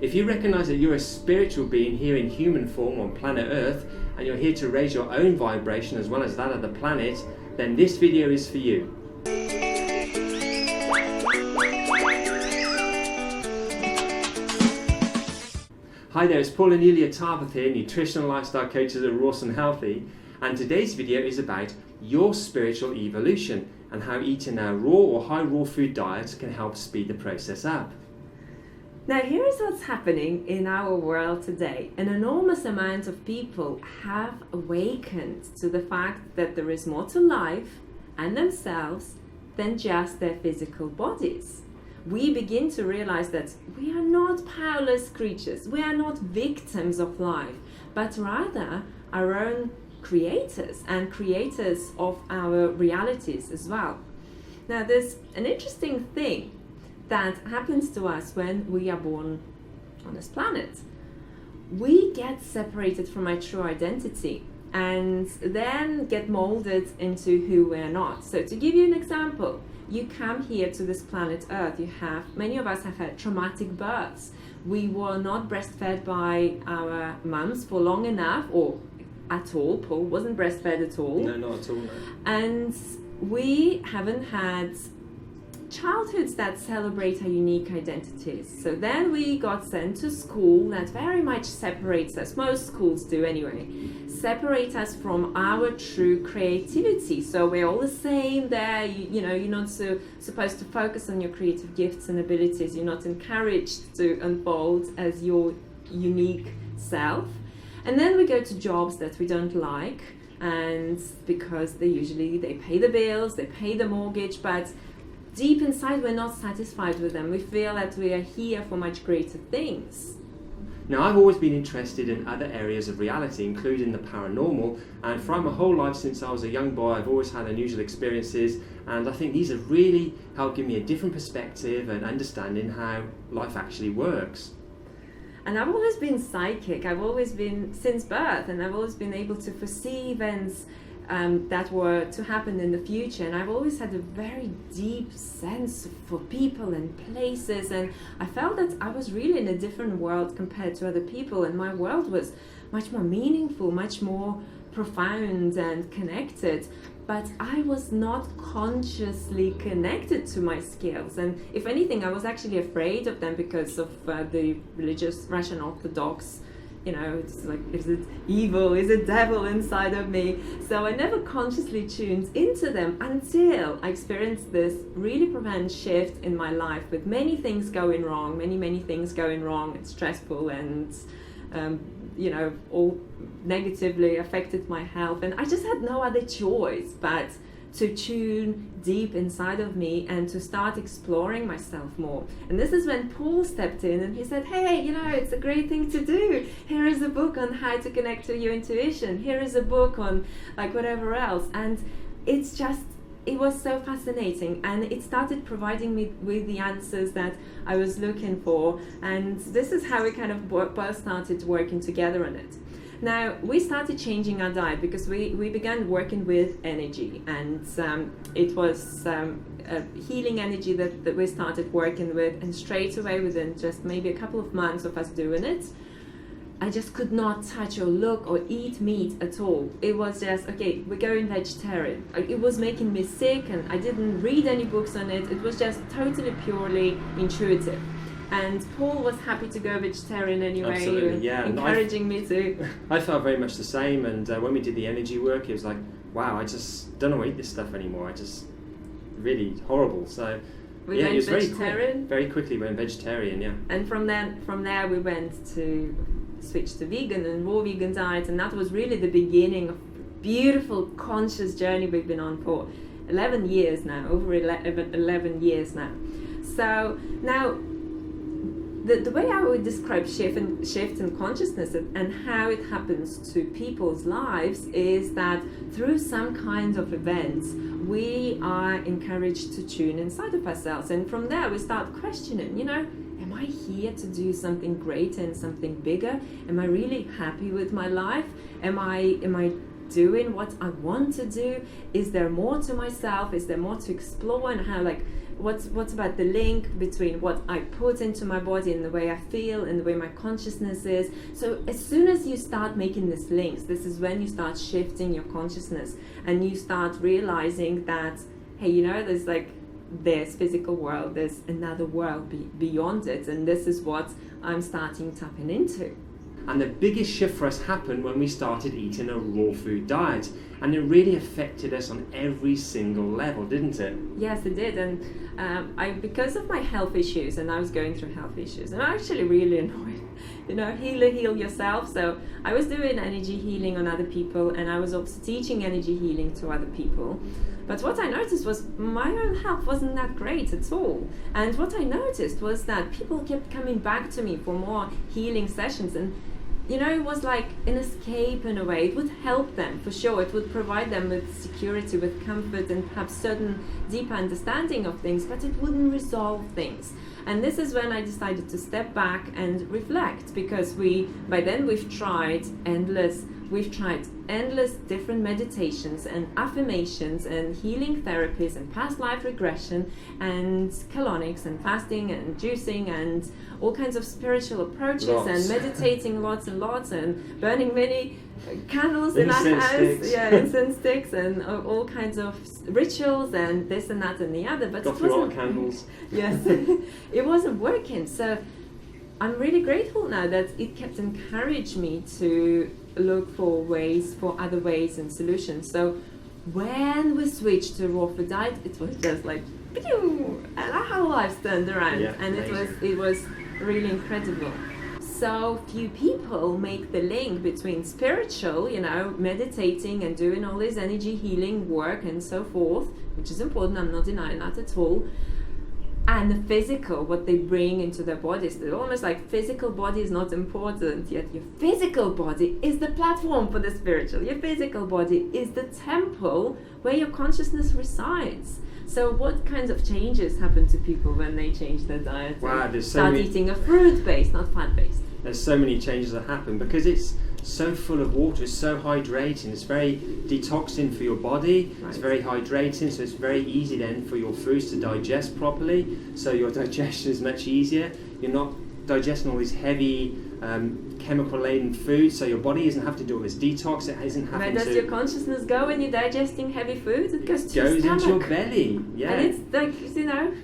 If you recognize that you're a spiritual being here in human form on planet Earth, and you're here to raise your own vibration as well as that of the planet, then this video is for you. Hi there, it's Paul and Yulia Tarbath here, nutritional lifestyle coaches at Raw and Healthy, and today's video is about your spiritual evolution and how eating a raw or high raw food diet can help speed the process up. Now, here is what's happening in our world today. An enormous amount of people have awakened to the fact that there is more to life and themselves than just their physical bodies. We begin to realize that we are not powerless creatures, we are not victims of life, but rather our own creators and creators of our realities as well. Now, there's an interesting thing that happens to us when we are born on this planet. We get separated from our true identity and then get molded into who we're not. So to give you an example, you come here to this planet Earth, many of us have had traumatic births. We were not breastfed by our mums for long enough, or at all. Paul wasn't breastfed at all. No, not at all, no. And we haven't had childhoods that celebrate our unique identities. So then we got sent to school that very much separates us, most schools do anyway, separate us from our true creativity. So we're all the same there, you're not supposed to focus on your creative gifts and abilities, you're not encouraged to unfold as your unique self. And then we go to jobs that we don't like, and because they pay the bills, they pay the mortgage, but deep inside we're not satisfied with them. We feel that we are here for much greater things. Now, I've always been interested in other areas of reality, including the paranormal, and throughout my whole life since I was a young boy, I've always had unusual experiences, and I think these have really helped give me a different perspective and understanding how life actually works. And I've always been psychic, I've always been since birth, and I've always been able to foresee events that were to happen in the future, and I've always had a very deep sense for people and places, and I felt that I was really in a different world compared to other people, and my world was much more meaningful, much more profound and connected, but I was not consciously connected to my skills. And if anything, I was actually afraid of them because of the religious Russian Orthodox, it's like, is it evil, is it devil inside of me? So I never consciously tuned into them until I experienced this really profound shift in my life with many things going wrong, many things going wrong. It's stressful and all negatively affected my health, and I just had no other choice but to tune deep inside of me and to start exploring myself more. And this is when Paul stepped in and he said, hey, it's a great thing to do. Here is a book on how to connect to your intuition. Here is a book on whatever else. And it was so fascinating, and it started providing me with the answers that I was looking for. And this is how we kind of both started working together on it. Now, we started changing our diet because we began working with energy, and it was a healing energy that we started working with, and straight away within just maybe a couple of months of us doing it, I just could not touch or look or eat meat at all. It was just, okay, we're going vegetarian. It was making me sick, and I didn't read any books on it. It was just totally purely intuitive. And Paul was happy to go vegetarian anyway. Absolutely, yeah. Encouraging me to. I felt very much the same, and when we did the energy work, it was like, wow, I just don't know eat this stuff anymore. Really horrible. So we went it was vegetarian. Very quickly went vegetarian, yeah. And from there we went to switch to vegan and raw vegan diet, and that was really the beginning of a beautiful conscious journey we've been on for 11 years now, over 11 years now. So now, the way I would describe shift in consciousness and how it happens to people's lives is that through some kind of events, we are encouraged to tune inside of ourselves. And from there, we start questioning, am I here to do something greater and something bigger? Am I really happy with my life? Am I doing what I want to do? Is there more to myself? Is there more to explore? And how What's about the link between what I put into my body and the way I feel and the way my consciousness is? So as soon as you start making these links, this is when you start shifting your consciousness and you start realizing that, hey, you know, there's physical world, there's another world beyond it, and this is what I'm starting tapping into. And the biggest shift for us happened when we started eating a raw food diet, and it really affected us on every single level, didn't it? Yes, it did. And because of my health issues, and I was going through health issues, and I actually really annoyed, you know, heal yourself. So I was doing energy healing on other people, and I was also teaching energy healing to other people. But what I noticed was my own health wasn't that great at all. And what I noticed was that people kept coming back to me for more healing sessions, and you know, it was like an escape in a way. It would help them, for sure. It would provide them with security, with comfort, and perhaps certain deeper understanding of things, but it wouldn't resolve things. And this is when I decided to step back and reflect, because by then we've tried endless different meditations and affirmations and healing therapies and past life regression and colonics and fasting and juicing and all kinds of spiritual approaches and meditating lots and lots and burning many candles in our house, incense sticks and all kinds of rituals and this and that and the other. But got through all the candles. Yes, it wasn't working. So I'm really grateful now that it kept encouraging me to look for other ways and solutions. So when we switched to raw food diet, it was just like, pew, and our whole lives turned around, and it was really incredible. So few people make the link between spiritual, you know, meditating and doing all this energy healing work and so forth, which is important, I'm not denying that at all, and the physical, what they bring into their bodies. They're almost like physical body is not important, yet your physical body is the platform for the spiritual. Your physical body is the temple where your consciousness resides. So what kinds of changes happen to people when they change their diet? Wow, there's so start many, eating a fruit-based, not fat-based. There's so many changes that happen because it's so full of water, it's so hydrating, it's very detoxing for your body, It's very hydrating, so it's very easy then for your foods to digest properly, so your digestion is much easier. You're not digesting all these heavy chemical laden foods, so your doesn't have to do all this detox. It isn't having Where does your consciousness go when you're digesting heavy foods? It goes to your stomach. Into your belly, and it's like, you know,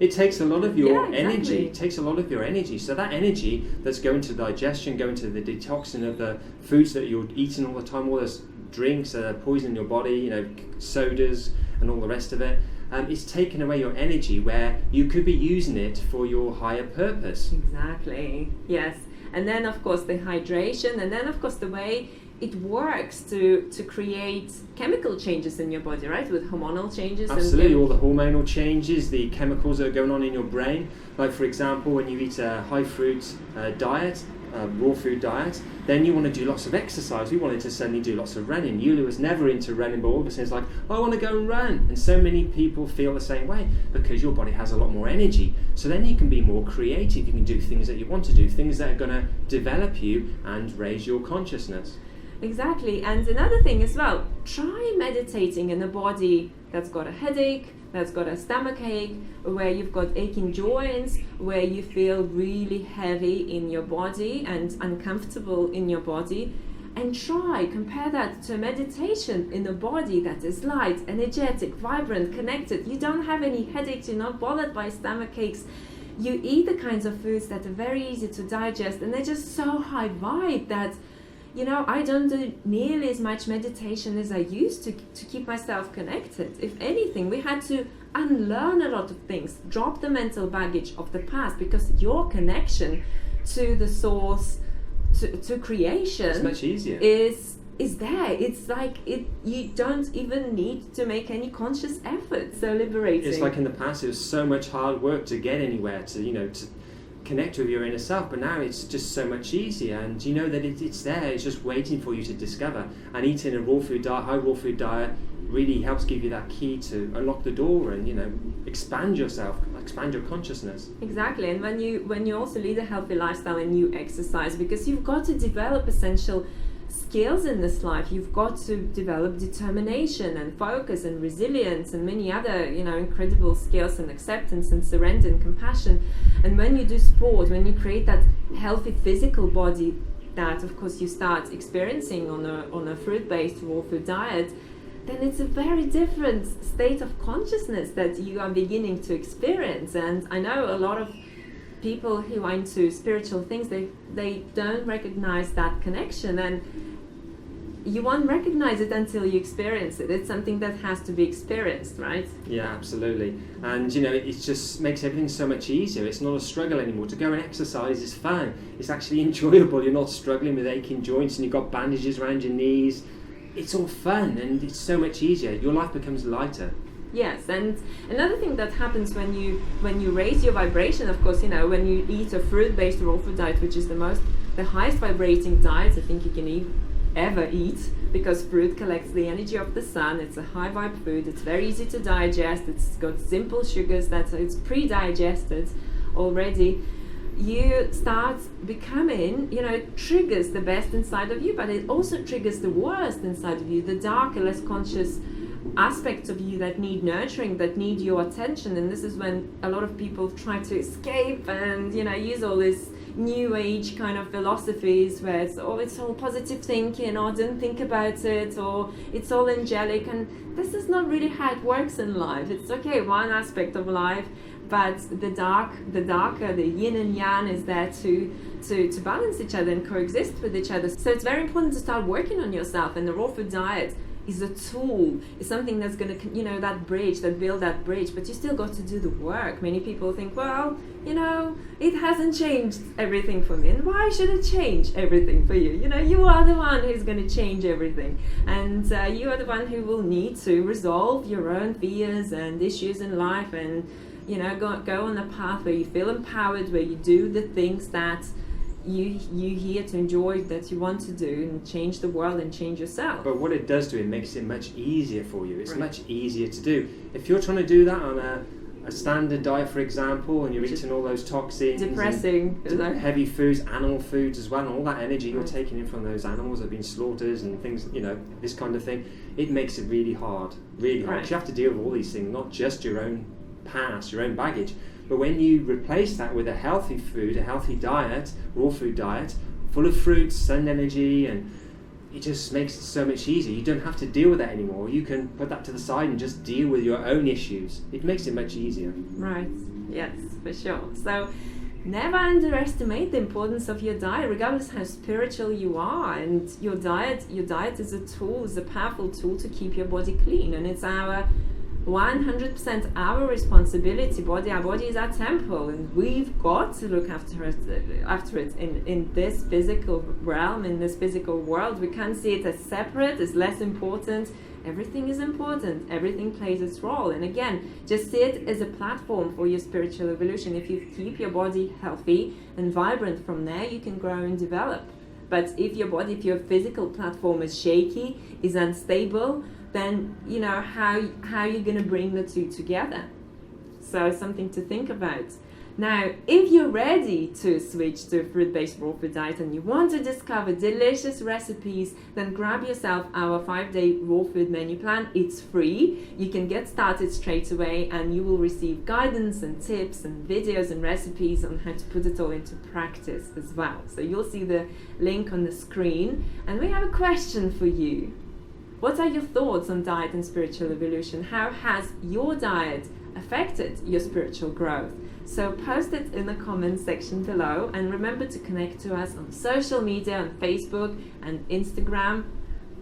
it takes a lot of your energy. Exactly. It takes a lot of your energy. So that energy that's going to digestion, going to the detoxing of the foods that you're eating all the time, all those drinks that are poisoning your body, you know, sodas and all the rest of it, it's taking away your energy where you could be using it for your higher purpose. Exactly. Yes. And then of course the hydration, and then of course the way it works to create chemical changes in your body, right? With hormonal changes. Absolutely, all the hormonal changes, the chemicals that are going on in your brain. Like for example, when you eat a high fruit diet, raw food diet, then you want to do lots of exercise. We wanted to suddenly do lots of running. Yulia was never into running, but all of a sudden it's like, I want to go and run. And so many people feel the same way because your body has a lot more energy. So then you can be more creative. You can do things that you want to do, things that are going to develop you and raise your consciousness. Exactly. And another thing as well, try meditating in a body that's got a headache, that's got a stomach ache, where you've got aching joints, where you feel really heavy in your body and uncomfortable in your body. And compare that to meditation in a body that is light, energetic, vibrant, connected. You don't have any headaches, you're not bothered by stomach aches. You eat the kinds of foods that are very easy to digest, and they're just so high vibe that, you know, I don't do nearly as much meditation as I used to keep myself connected. If anything, we had to unlearn a lot of things, drop the mental baggage of the past, because your connection to the source, to creation, it's much easier. Is there. It's like you don't even need to make any conscious effort. So liberating. It's like in the past, it was so much hard work to get anywhere, to connect with your inner self, but now it's just so much easier, and you know that it's there, it's just waiting for you to discover. And eating a raw food diet, high raw food diet, really helps give you that key to unlock the door and, you know, expand yourself, expand your consciousness. Exactly. And when you also lead a healthy lifestyle and you exercise, because you've got to develop essential skills in this life. You've got to develop determination and focus and resilience and many other, incredible skills, and acceptance and surrender and compassion. And when you do sport, when you create that healthy physical body that of course you start experiencing on a fruit-based raw food diet, then it's a very different state of consciousness that you are beginning to experience. And I know a lot of people who are into spiritual things, they don't recognize that connection, and you won't recognize it until you experience it. It's something that has to be experienced, right? Yeah, absolutely. And it just makes everything so much easier. It's not a struggle anymore. To go and exercise is fun. It's actually enjoyable. You're not struggling with aching joints and you've got bandages around your knees. It's all fun and it's so much easier. Your life becomes lighter. Yes, and another thing that happens when you raise your vibration, of course, when you eat a fruit-based raw food diet, which is the highest vibrating diet I think you can ever eat, because fruit collects the energy of the sun. It's a high vibe food. It's very easy to digest. It's got simple sugars it's pre-digested already. You start becoming, it triggers the best inside of you, but it also triggers the worst inside of you, the darker, less conscious aspects of you that need nurturing, that need your attention. And this is when a lot of people try to escape and use all this new age kind of philosophies where it's all positive thinking, or don't think about it, or it's all angelic. And this is not really how it works in life. It's okay, one aspect of life, but the darker, the yin and yang is there to balance each other and coexist with each other. So it's very important to start working on yourself, and the raw food diet is a tool. It's something that's going to, build that bridge, but you still got to do the work. Many people think, well, it hasn't changed everything for me, and why should it change everything for you? You are the one who's going to change everything, and you are the one who will need to resolve your own fears and issues in life, and go on a path where you feel empowered, where you do the things that you here to enjoy, that you want to do, and change the world and change yourself. But what it does do, it makes it much easier for you. It's right. Much easier to do. If you're trying to do that on a standard diet, for example, and you're eating all those toxins, depressing, heavy foods, animal foods as well, and all that energy you're taking in from those animals that have been slaughtered and things, this kind of thing, it makes it really hard. Really hard. Right. You have to deal with all these things, not just your own past, your own baggage. But when you replace that with a healthy food, a healthy diet, raw food diet, full of fruits, sun energy, and it just makes it so much easier. You don't have to deal with that anymore. You can put that to the side and just deal with your own issues. It makes it much easier. Right, yes, for sure. So never underestimate the importance of your diet, regardless how spiritual you are. And your diet is a tool, is a powerful tool to keep your body clean, and it's our 100% our responsibility. Our body is our temple, and we've got to look after it in this physical realm, in this physical world. We can't see it as separate, as less important. Everything is important. Everything plays its role. And again, just see it as a platform for your spiritual evolution. If you keep your body healthy and vibrant, from there you can grow and develop. But if your physical platform is shaky, is unstable, then how are you going to bring the two together? So something to think about. Now, if you're ready to switch to a fruit-based raw food diet and you want to discover delicious recipes, then grab yourself our 5-day raw food menu plan. It's free. You can get started straight away, and you will receive guidance and tips and videos and recipes on how to put it all into practice as well. So you'll see the link on the screen. And we have a question for you. What are your thoughts on diet and spiritual evolution? How has your diet affected your spiritual growth? So post it in the comments section below, and remember to connect to us on social media, on Facebook and Instagram,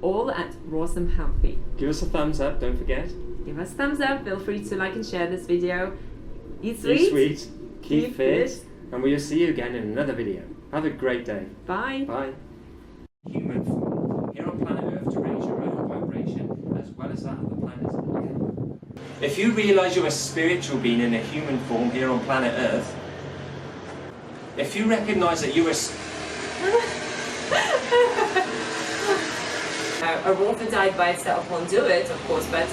all at Rawsome Healthy. Give us a thumbs up, don't forget. Give us a thumbs up, feel free to like and share this video. Eat sweet, Eat sweet, keep fit, and we'll see you again in another video. Have a great day. Bye. Bye. Human form, here on planet Earth to raise your own vibration as well as that of the planet. If you realise you're a spiritual being in a human form here on planet Earth, if you recognise that you're a raw food diet by itself won't do it, of course, but